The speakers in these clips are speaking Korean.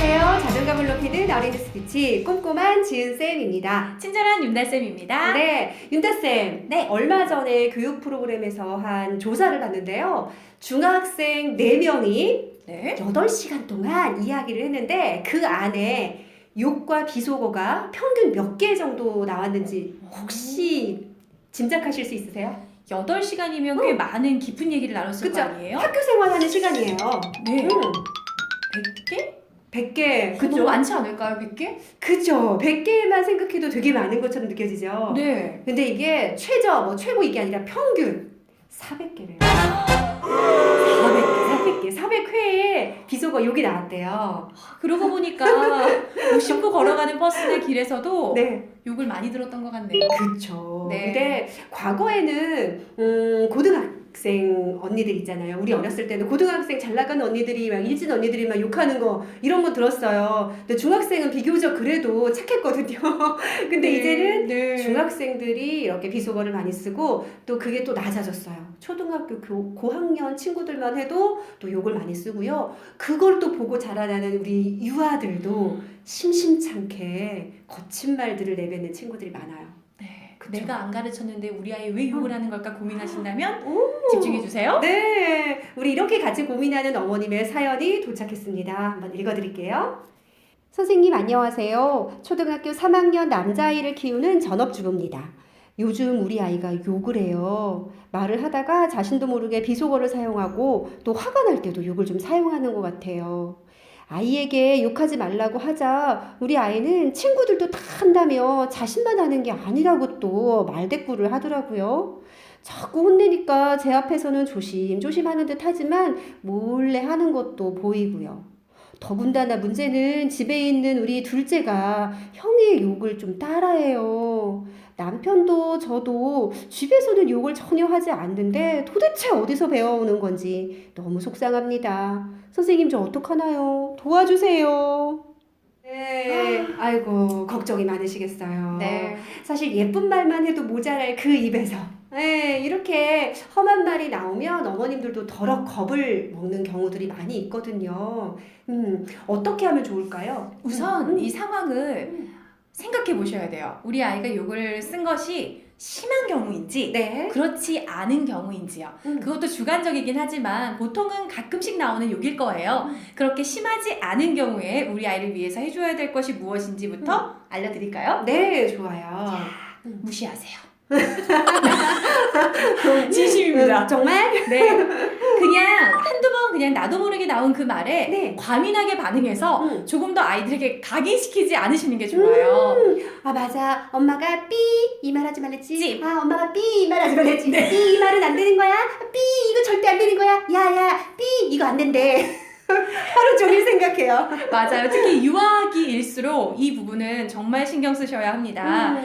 안녕하세요. 자존감을 높이는 어린이 스피치 꼼꼼한 지은쌤입니다. 친절한 윤달쌤입니다. 네, 윤다쌤. 네. 얼마 전에 교육 프로그램에서 한 조사를 봤는데요. 중학생 4명이 네. 8시간 동안 이야기를 했는데 그 안에 욕과 비속어가 평균 몇 개 정도 나왔는지 혹시 짐작하실 수 있으세요? 8시간이면 꽤 많은 깊은 얘기를 나눴을 그쵸? 거 아니에요? 학교 생활하는 시간이에요. 네. 100개? 100개? 그죠? 너무 많지 않을까요? 100개? 그죠. 100개만 생각해도 되게 많은 것처럼 느껴지죠? 네. 근데 이게 최고 이게 아니라 평균 400개래요. 400회에 비속어 욕이 나왔대요. 그러고 보니까 무심코 걸어가는 버스 내 길에서도 네. 욕을 많이 들었던 것 같네요. 그쵸. 네. 근데 과거에는 고등학생 언니들 있잖아요. 우리 어렸을 때는 고등학생 잘 나가는 언니들이 막 일진 언니들이 막 욕하는 거 이런 거 들었어요. 근데 중학생은 비교적 그래도 착했거든요. 근데 이제는 네. 중학생들이 이렇게 비속어를 많이 쓰고 또 그게 또 낮아졌어요. 초등학교 고학년 친구들만 해도 또 욕을 많이 쓰고요. 그걸 또 보고 자라나는 우리 유아들도 심심찮게 거친 말들을 내뱉는 친구들이 많아요. 네. 그쵸? 내가 안 가르쳤는데 우리 아이 왜 욕을 하는 걸까 고민하신다면 오. 집중해 주세요. 네, 우리 이렇게 같이 고민하는 어머님의 사연이 도착했습니다. 한번 읽어드릴게요. 선생님 안녕하세요. 초등학교 3학년 남자아이를 키우는 전업주부입니다. 요즘 우리 아이가 욕을 해요. 말을 하다가 자신도 모르게 비속어를 사용하고 또 화가 날 때도 욕을 좀 사용하는 것 같아요. 아이에게 욕하지 말라고 하자 우리 아이는 친구들도 다 한다며 자신만 하는 게 아니라고 또 말대꾸를 하더라고요. 자꾸 혼내니까 제 앞에서는 조심조심 하는 듯 하지만 몰래 하는 것도 보이고요. 더군다나 문제는 집에 있는 우리 둘째가 형의 욕을 좀 따라해요. 남편도 저도 집에서는 욕을 전혀 하지 않는데 도대체 어디서 배워오는 건지 너무 속상합니다. 선생님 저 어떡하나요? 도와주세요. 네, 아이고 걱정이 많으시겠어요. 네. 사실 예쁜 말만 해도 모자랄 그 입에서 이렇게 험한 말이 나오면 어머님들도 더러 겁을 먹는 경우들이 많이 있거든요. 어떻게 하면 좋을까요? 우선 이 상황을 생각해 보셔야 돼요. 우리 아이가 욕을 쓴 것이 심한 경우인지 네. 그렇지 않은 경우인지요. 그것도 주관적이긴 하지만 보통은 가끔씩 나오는 욕일 거예요. 그렇게 심하지 않은 경우에 우리 아이를 위해서 해줘야 될 것이 무엇인지부터 알려드릴까요? 네, 좋아요. 무시하세요. 진심입니다. 정말? 네. 그냥 한두 번 그냥 나도 모르게 나온 그 말에 네. 과민하게 반응해서 음. 조금 더 아이들에게 각인시키지 않으시는 게 좋아요. 아 맞아. 엄마가 삐 이 말 하지 말랬지. 찝. 아 엄마가 삐 이 말 하지 말랬지. 삐 이 말은 안 되는 거야. 삐 이거 절대 안 되는 거야. 야야 삐 이거 안 된대. 하루 종일 생각해요. 맞아요. 특히 유아기일수록 이 부분은 정말 신경 쓰셔야 합니다.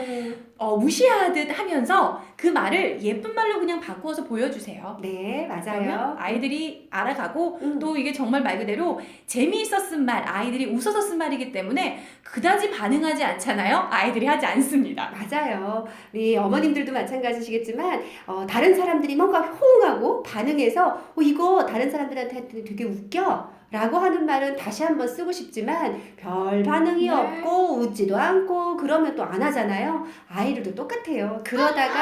무시하듯 하면서 그 말을 예쁜 말로 그냥 바꾸어서 보여주세요. 네 그러면 맞아요. 아이들이 알아가고 음. 또 이게 정말 말 그대로 재미있어 쓴 말, 아이들이 웃어서 쓴 말이기 때문에 그다지 반응하지 않잖아요. 아이들이 하지 않습니다. 맞아요. 우리 어머님들도 마찬가지시겠지만 다른 사람들이 뭔가 호응하고 반응해서 이거 다른 사람들한테 되게 웃겨 라고 하는 말은 다시 한번 쓰고 싶지만 별 반응이 네. 없고 웃지도 않고 그러면 또 안 하잖아요. 아이들도 똑같아요. 그러다가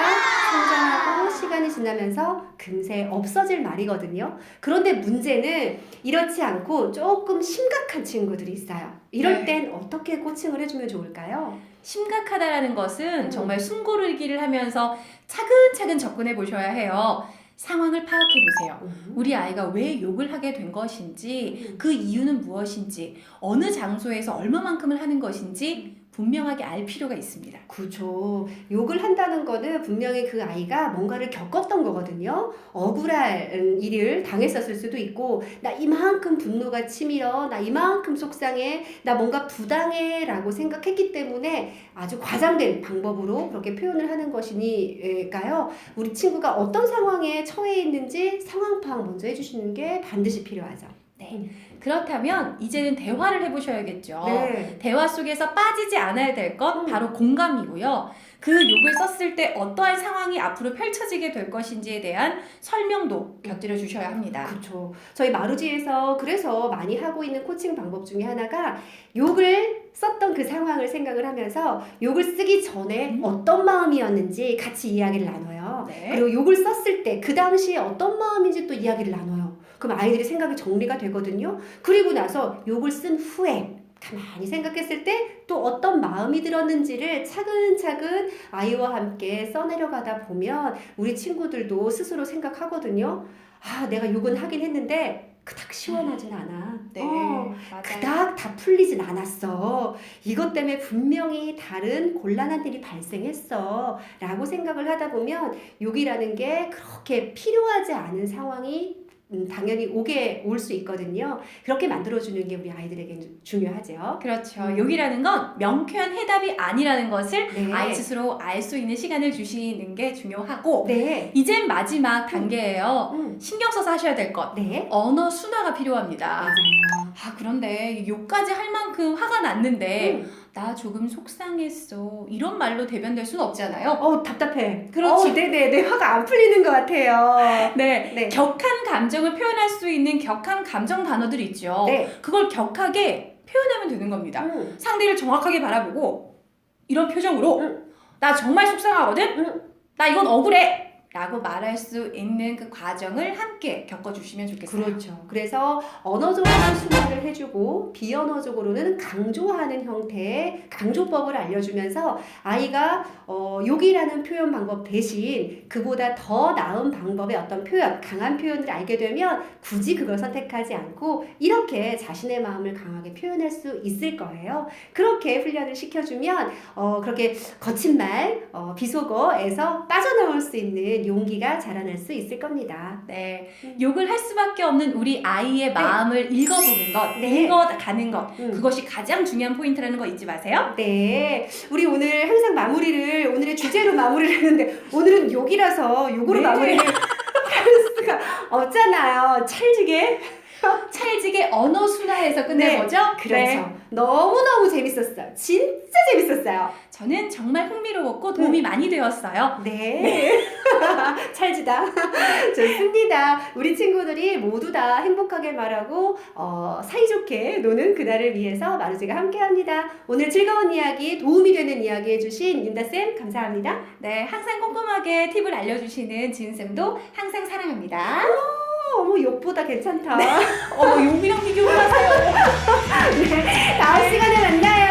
성장하고 시간이 지나면서 금세 없어질 말이거든요. 그런데 문제는 이렇지 않고 조금 심각한 친구들이 있어요. 이럴 네. 땐 어떻게 코칭을 해주면 좋을까요? 심각하다라는 것은 정말 숨고르기를 하면서 차근차근 접근해 보셔야 해요. 상황을 파악해 보세요. 우리 아이가 왜 욕을 하게 된 것인지, 그 이유는 무엇인지, 어느 장소에서 얼마만큼을 하는 것인지 분명하게 알 필요가 있습니다. 그렇죠. 욕을 한다는 거는 분명히 그 아이가 뭔가를 겪었던 거거든요. 억울한 일을 당했었을 수도 있고, 나 이만큼 분노가 치밀어, 나 이만큼 속상해, 나 뭔가 부당해 라고 생각했기 때문에 아주 과장된 방법으로 그렇게 표현을 하는 것이니까요. 우리 친구가 어떤 상황에 처해 있는지 상황 파악 먼저 해주시는 게 반드시 필요하죠. 네. 그렇다면 이제는 대화를 해보셔야겠죠. 네. 대화 속에서 빠지지 않아야 될 것 바로 공감이고요. 그 욕을 썼을 때 어떠한 상황이 앞으로 펼쳐지게 될 것인지에 대한 설명도 곁들여 주셔야 합니다. 그렇죠. 저희 마루지에서 그래서 많이 하고 있는 코칭 방법 중에 하나가 욕을 썼던 그 상황을 생각을 하면서 욕을 쓰기 전에 어떤 마음이었는지 같이 이야기를 나눠요. 네. 그리고 욕을 썼을 때 그 당시에 어떤 마음인지 또 이야기를 나눠요. 그럼 아이들이 생각이 정리가 되거든요. 그리고 나서 욕을 쓴 후에 가만히 생각했을 때 또 어떤 마음이 들었는지를 차근차근 아이와 함께 써내려가다 보면 우리 친구들도 스스로 생각하거든요. 아, 내가 욕은 하긴 했는데 그닥 시원하진 않아. 네. 맞아요. 맞아요. 그닥 다 풀리진 않았어. 이것 때문에 분명히 다른 곤란한 일이 발생했어. 라고 생각을 하다 보면 욕이라는 게 그렇게 필요하지 않은 상황이 당연히 올 수 있거든요. 그렇게 만들어주는 게 우리 아이들에게 중요하죠. 그렇죠. 욕이라는 건 명쾌한 해답이 아니라는 것을 네. 아이 스스로 알 수 있는 시간을 주시는 게 중요하고 네. 이젠 마지막 단계예요. 음. 신경 써서 하셔야 될 것. 네. 언어 순화가 필요합니다. 맞아요. 아, 그런데 욕까지 할 만큼 화가 났는데 음. 나 조금 속상했어. 이런 말로 대변될 수는 없잖아요. 답답해. 그렇지. 네네. 내 화가 안 풀리는 것 같아요. 네. 네. 격한 감정을 표현할 수 있는 격한 감정 단어들이 있죠. 네. 그걸 격하게 표현하면 되는 겁니다. 음. 상대를 정확하게 바라보고 이런 표정으로 나 정말 속상하거든? 나 이건 억울해! 라고 말할 수 있는 그 과정을 함께 겪어주시면 좋겠어요. 그렇죠. 그래서 언어적으로는 순화를 해주고 비언어적으로는 강조하는 형태의 강조법을 알려주면서 아이가 욕이라는 표현 방법 대신 그보다 더 나은 방법의 어떤 표현, 강한 표현을 알게 되면 굳이 그걸 선택하지 않고 이렇게 자신의 마음을 강하게 표현할 수 있을 거예요. 그렇게 훈련을 시켜주면 그렇게 거친 말, 비속어에서 빠져나올 수 있는 용기가 자라날 수 있을 겁니다. 네, 욕을 할 수밖에 없는 우리 아이의 마음을 읽어보는 것, 네. 읽어가는 것, 그것이 가장 중요한 포인트라는 거 잊지 마세요. 네, 우리 오늘 항상 마무리를 오늘의 주제로 마무리를 했는데 오늘은 욕이라서 욕으로 네. 마무리를 할 수가 없잖아요. 찰지게. 찰지게 언어 순화해서 끝낸 네, 거죠? 그렇죠. 네. 너무너무 재밌었어요. 진짜 재밌었어요. 저는 정말 흥미로웠고 도움이 많이 되었어요. 네. 찰지다. 좋습니다. 우리 친구들이 모두 다 행복하게 말하고 사이좋게 노는 그날을 위해서 마루지가 함께합니다. 오늘 즐거운 이야기, 도움이 되는 이야기 해주신 윤다쌤 감사합니다. 네, 항상 꼼꼼하게 팁을 알려주시는 지은쌤도 항상 사랑합니다. 어머 욕보다 괜찮다. 어머, 욕이랑 비교를 하세요. 네, 다음 시간에 만나요.